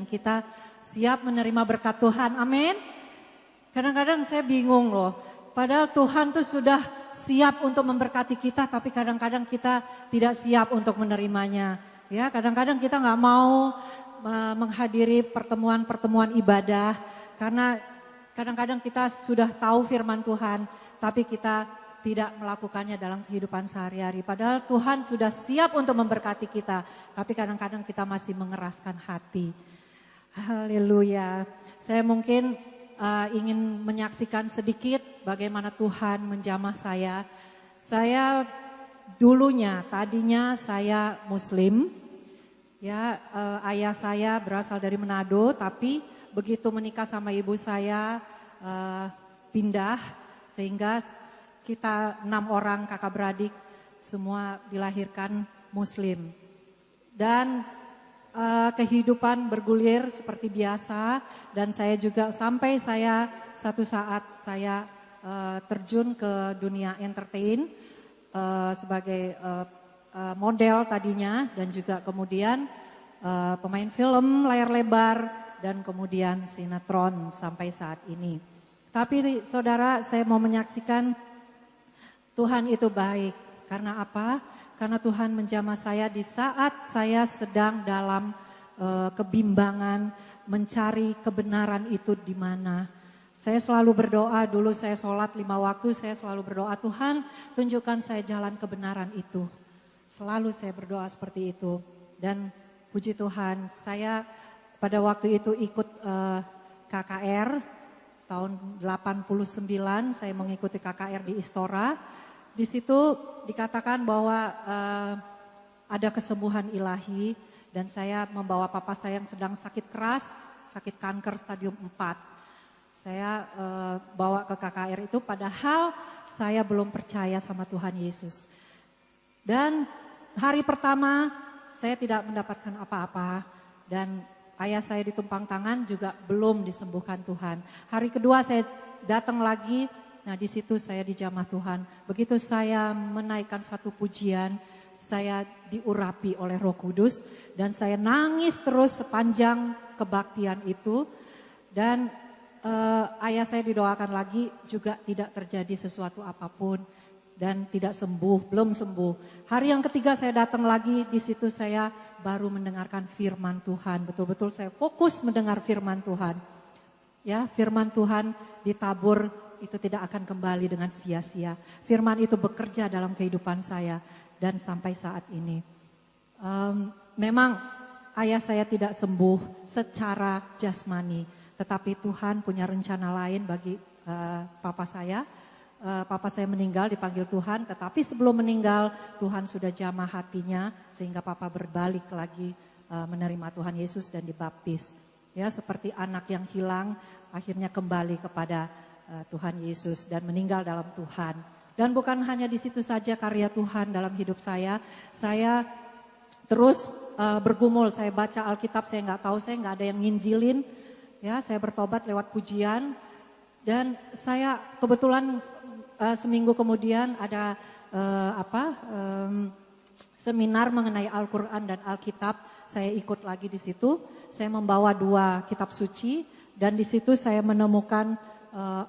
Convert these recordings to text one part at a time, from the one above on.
dan kita siap menerima berkat Tuhan. Amin. Kadang-kadang saya bingung loh, padahal Tuhan tuh sudah siap untuk memberkati kita, tapi kadang-kadang kita tidak siap untuk menerimanya. Ya, kadang-kadang kita nggak mau menghadiri pertemuan-pertemuan ibadah karena kadang-kadang kita sudah tahu firman Tuhan, tapi kita tidak melakukannya dalam kehidupan sehari-hari. Padahal Tuhan sudah siap untuk memberkati kita, tapi kadang-kadang kita masih mengeraskan hati. Haleluya. Saya mungkin ingin menyaksikan sedikit bagaimana Tuhan menjamah saya. Saya tadinya saya Muslim. Ya, ayah saya berasal dari Manado, tapi begitu menikah sama ibu saya pindah, sehingga kita 6 orang kakak beradik semua dilahirkan Muslim. Dan kehidupan bergulir seperti biasa, dan saya juga sampai satu saat saya terjun ke dunia entertain sebagai model tadinya, dan juga kemudian pemain film layar lebar, dan kemudian sinetron sampai saat ini. Tapi saudara, saya mau menyaksikan Tuhan itu baik. Karena apa? Karena Tuhan menjamah saya di saat saya sedang dalam kebimbangan mencari kebenaran itu di mana. Saya selalu berdoa, dulu saya sholat 5 waktu, saya selalu berdoa, Tuhan tunjukkan saya jalan kebenaran itu. Selalu saya berdoa seperti itu. Dan puji Tuhan, saya pada waktu itu ikut KKR tahun 89, saya mengikuti KKR di Istora. Di situ dikatakan bahwa ada kesembuhan ilahi, dan saya membawa papa saya yang sedang sakit keras, sakit kanker stadium 4. Saya bawa ke KKR itu, padahal saya belum percaya sama Tuhan Yesus. Dan hari pertama saya tidak mendapatkan apa-apa, dan ayah saya ditumpang tangan juga belum disembuhkan Tuhan. Hari kedua saya datang lagi. Nah, di situ saya dijamah Tuhan. Begitu saya menaikkan satu pujian, saya diurapi oleh Roh Kudus, dan saya nangis terus sepanjang kebaktian itu. Dan ayah saya didoakan lagi, juga tidak terjadi sesuatu apapun dan tidak sembuh, belum sembuh. Hari yang ketiga saya datang lagi, di situ saya baru mendengarkan firman Tuhan. Betul-betul saya fokus mendengar firman Tuhan. Ya, firman Tuhan ditabur itu tidak akan kembali dengan sia-sia. Firman itu bekerja dalam kehidupan saya dan sampai saat ini. Memang ayah saya tidak sembuh secara jasmani, tetapi Tuhan punya rencana lain bagi papa saya. Papa saya meninggal, dipanggil Tuhan, tetapi sebelum meninggal Tuhan sudah jamah hatinya sehingga papa berbalik lagi menerima Tuhan Yesus dan dibaptis. Ya, seperti anak yang hilang akhirnya kembali kepada Tuhan Yesus dan meninggal dalam Tuhan. Dan bukan hanya di situ saja karya Tuhan dalam hidup saya terus bergumul. Saya baca Alkitab, saya nggak ada yang nginjilin. Ya, saya bertobat lewat pujian, dan saya kebetulan seminggu kemudian ada seminar mengenai Al-Quran dan Alkitab. Saya ikut lagi di situ. Saya membawa 2 kitab suci, dan di situ saya menemukan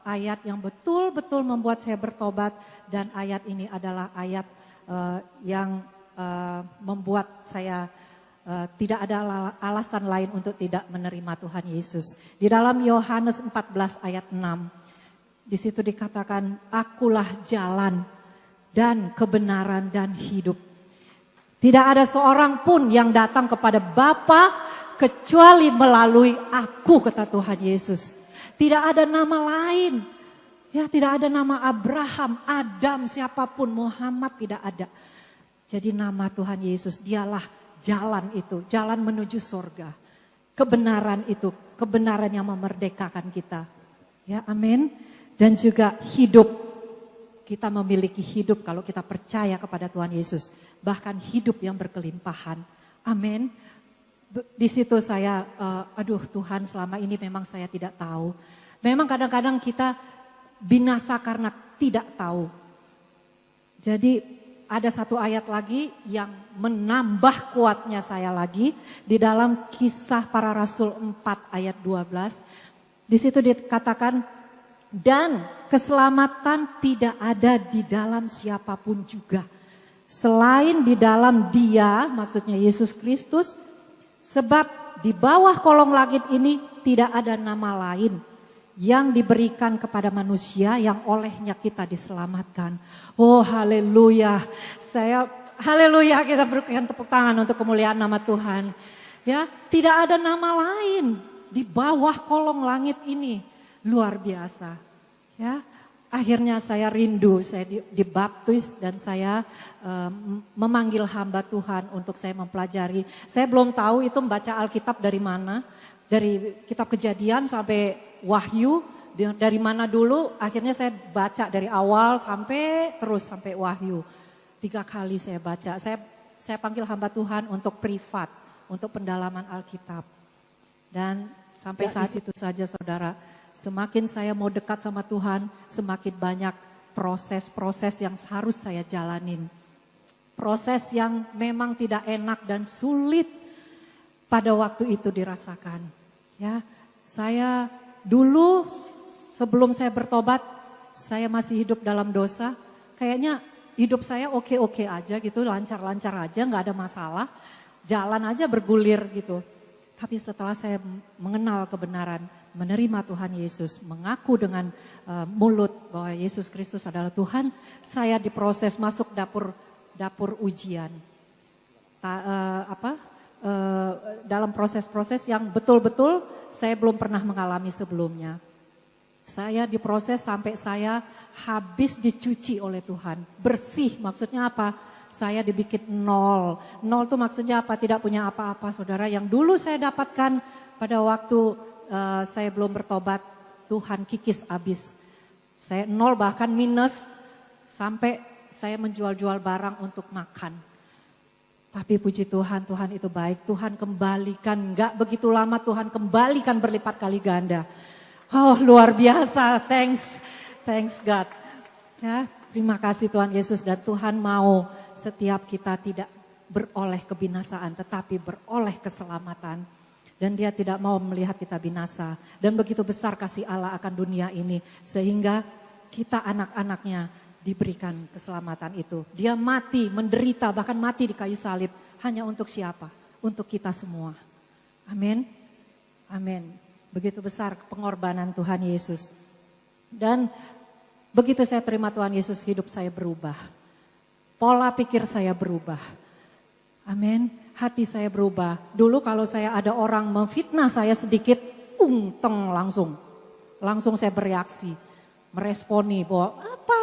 ayat yang betul-betul membuat saya bertobat, dan ayat ini adalah ayat yang membuat saya tidak ada alasan lain untuk tidak menerima Tuhan Yesus. Di dalam Yohanes 14 ayat 6, di situ dikatakan, akulah jalan dan kebenaran dan hidup. Tidak ada seorang pun yang datang kepada Bapa kecuali melalui aku, kata Tuhan Yesus. Tidak ada nama lain. Ya, tidak ada nama Abraham, Adam, siapapun, Muhammad, tidak ada. Jadi nama Tuhan Yesus, dialah jalan itu, jalan menuju surga. Kebenaran itu, kebenaran yang memerdekakan kita. Ya, amin. Dan juga hidup. Kita memiliki hidup kalau kita percaya kepada Tuhan Yesus. Bahkan hidup yang berkelimpahan. Amin. Di situ saya, aduh Tuhan, selama ini memang saya tidak tahu. Memang kadang-kadang kita binasa karena tidak tahu. Jadi ada satu ayat lagi yang menambah kuatnya saya lagi di dalam Kisah Para Rasul 4 ayat 12. Di situ dikatakan, dan keselamatan tidak ada di dalam siapapun juga selain di dalam Dia, maksudnya Yesus Kristus, sebab di bawah kolong langit ini tidak ada nama lain yang diberikan kepada manusia yang olehnya kita diselamatkan. Oh haleluya. Haleluya, kita berikan tepuk tangan untuk kemuliaan nama Tuhan. Ya, tidak ada nama lain di bawah kolong langit ini. Luar biasa. Ya, akhirnya saya rindu, saya dibaptis dan saya memanggil hamba Tuhan untuk saya mempelajari. Saya belum tahu itu membaca Alkitab dari mana. Dari kitab Kejadian sampai Wahyu, dari mana dulu, akhirnya saya baca dari awal sampai Wahyu. 3 kali saya baca, saya panggil hamba Tuhan untuk privat, untuk pendalaman Alkitab. Dan sampai saat itu saja saudara, semakin saya mau dekat sama Tuhan, semakin banyak proses-proses yang harus saya jalanin. Proses yang memang tidak enak dan sulit pada waktu itu dirasakan. Ya, saya dulu sebelum saya bertobat, saya masih hidup dalam dosa. Kayaknya hidup saya oke-oke aja gitu, lancar-lancar aja, nggak ada masalah. Jalan aja bergulir gitu. Tapi setelah saya mengenal kebenaran, menerima Tuhan Yesus, mengaku dengan mulut bahwa Yesus Kristus adalah Tuhan, saya diproses masuk dapur ujian. Dalam proses-proses yang betul-betul saya belum pernah mengalami sebelumnya. Saya diproses sampai saya habis dicuci oleh Tuhan. Bersih maksudnya apa? Saya dibikin nol. Nol itu maksudnya apa? Tidak punya apa-apa saudara. Yang dulu saya dapatkan pada waktu saya belum bertobat, Tuhan kikis habis. Saya nol bahkan minus sampai saya menjual-jual barang untuk makan. Tapi puji Tuhan, Tuhan itu baik. Tuhan kembalikan, enggak begitu lama Tuhan kembalikan berlipat kali ganda. Oh luar biasa, thanks God. Ya, terima kasih Tuhan Yesus, dan Tuhan mau setiap kita tidak beroleh kebinasaan tetapi beroleh keselamatan. Dan Dia tidak mau melihat kita binasa. Dan begitu besar kasih Allah akan dunia ini sehingga kita anak-anaknya diberikan keselamatan itu. Dia mati, menderita, bahkan mati di kayu salib. Hanya untuk siapa? Untuk kita semua. Amin. Amin. Begitu besar pengorbanan Tuhan Yesus. Dan begitu saya terima Tuhan Yesus, hidup saya berubah. Pola pikir saya berubah. Amin. Hati saya berubah. Dulu kalau saya ada orang memfitnah saya sedikit, langsung. Langsung saya bereaksi. Meresponi bahwa apa?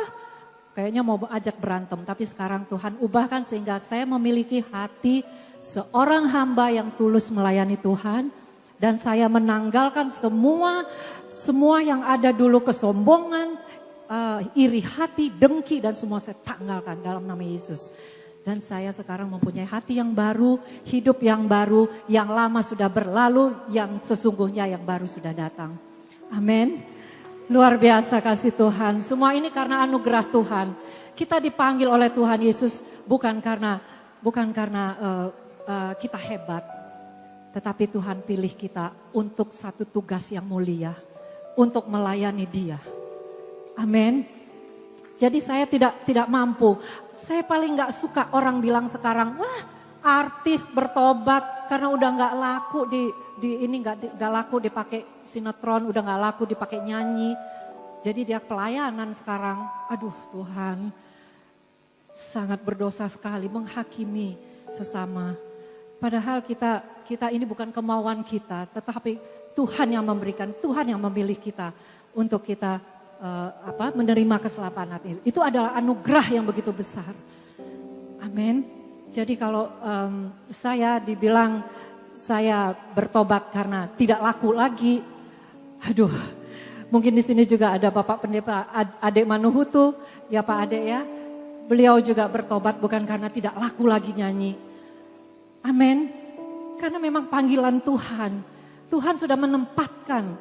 Kayaknya mau ajak berantem, tapi sekarang Tuhan ubahkan sehingga saya memiliki hati seorang hamba yang tulus melayani Tuhan. Dan saya menanggalkan semua yang ada dulu, kesombongan, iri hati, dengki, dan semua saya tanggalkan dalam nama Yesus. Dan saya sekarang mempunyai hati yang baru, hidup yang baru, yang lama sudah berlalu, yang sesungguhnya yang baru sudah datang. Amin. Luar biasa kasih Tuhan. Semua ini karena anugerah Tuhan. Kita dipanggil oleh Tuhan Yesus bukan karena kita hebat, tetapi Tuhan pilih kita untuk satu tugas yang mulia, untuk melayani Dia. Amin. Jadi saya tidak mampu. Saya paling nggak suka orang bilang sekarang, wah artis bertobat karena udah nggak laku nggak laku dipakai sinetron, udah nggak laku dipakai nyanyi. Jadi dia pelayanan sekarang. Aduh Tuhan, sangat berdosa sekali menghakimi sesama. Padahal kita ini bukan kemauan kita, tetapi Tuhan yang memberikan, Tuhan yang memilih kita untuk kita menerima keselamatan itu. Itu adalah anugerah yang begitu besar. Amin. Jadi kalau saya dibilang saya bertobat karena tidak laku lagi, aduh, mungkin di sini juga ada Bapak Pendeta Adek Manuhutu, ya Pak Adek ya, beliau juga bertobat bukan karena tidak laku lagi nyanyi. Amin. Karena memang panggilan Tuhan, Tuhan sudah menempatkan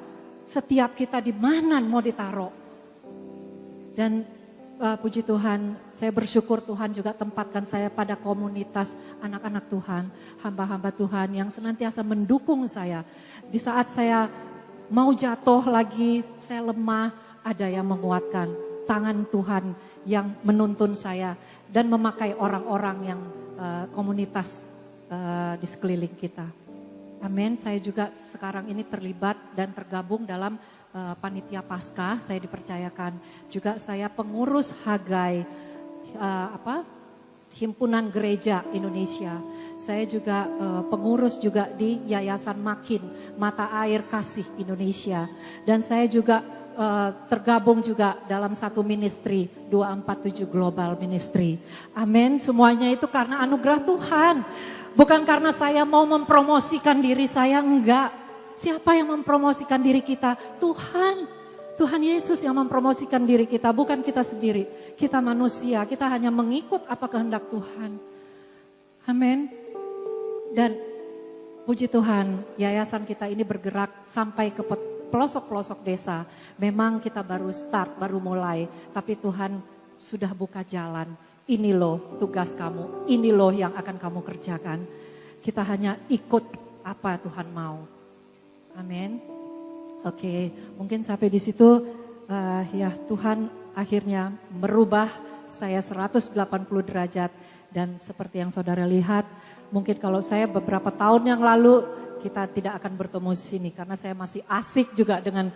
setiap kita di mana mau ditaruh. Dan puji Tuhan, saya bersyukur Tuhan juga tempatkan saya pada komunitas anak-anak Tuhan, hamba-hamba Tuhan yang senantiasa mendukung saya. Di saat saya mau jatuh lagi, saya lemah, ada yang menguatkan. Tangan Tuhan yang menuntun saya dan memakai orang-orang yang komunitas di sekeliling kita. Amin. Saya juga sekarang ini terlibat dan tergabung dalam panitia Paskah. Saya dipercayakan juga saya pengurus Hagai Himpunan Gereja Indonesia. Saya juga pengurus juga di Yayasan Makin Mata Air Kasih Indonesia, dan saya juga tergabung juga dalam satu ministry 247 Global Ministry. Amin. Semuanya itu karena anugerah Tuhan. Bukan karena saya mau mempromosikan diri saya, enggak. Siapa yang mempromosikan diri kita? Tuhan. Tuhan Yesus yang mempromosikan diri kita, bukan kita sendiri. Kita manusia, kita hanya mengikut apa kehendak Tuhan. Amin. Dan puji Tuhan, yayasan kita ini bergerak sampai ke pelosok-pelosok desa. Memang kita baru start, baru mulai, tapi Tuhan sudah buka jalan. Ini loh tugas kamu, ini loh yang akan kamu kerjakan. Kita hanya ikut apa Tuhan mau. Amin. Oke, mungkin sampai di situ ya Tuhan akhirnya merubah saya 180 derajat. Dan seperti yang saudara lihat, mungkin kalau saya beberapa tahun yang lalu kita tidak akan bertemu di sini karena saya masih asik juga dengan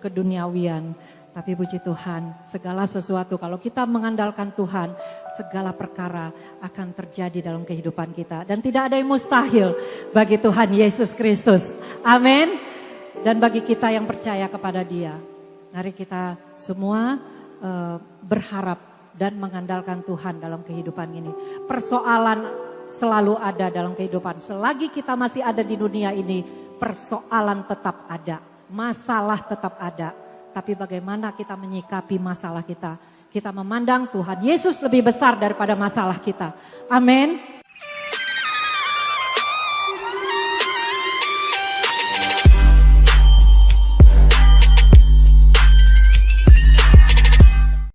keduniawian. Tapi puji Tuhan, segala sesuatu kalau kita mengandalkan Tuhan, segala perkara akan terjadi dalam kehidupan kita. Dan tidak ada yang mustahil bagi Tuhan Yesus Kristus. Amin. Dan bagi kita yang percaya kepada Dia, mari kita semua berharap dan mengandalkan Tuhan dalam kehidupan ini. Persoalan selalu ada dalam kehidupan. Selagi kita masih ada di dunia ini, persoalan tetap ada, masalah tetap ada. Tapi bagaimana kita menyikapi masalah kita? Kita memandang Tuhan Yesus lebih besar daripada masalah kita. Amin.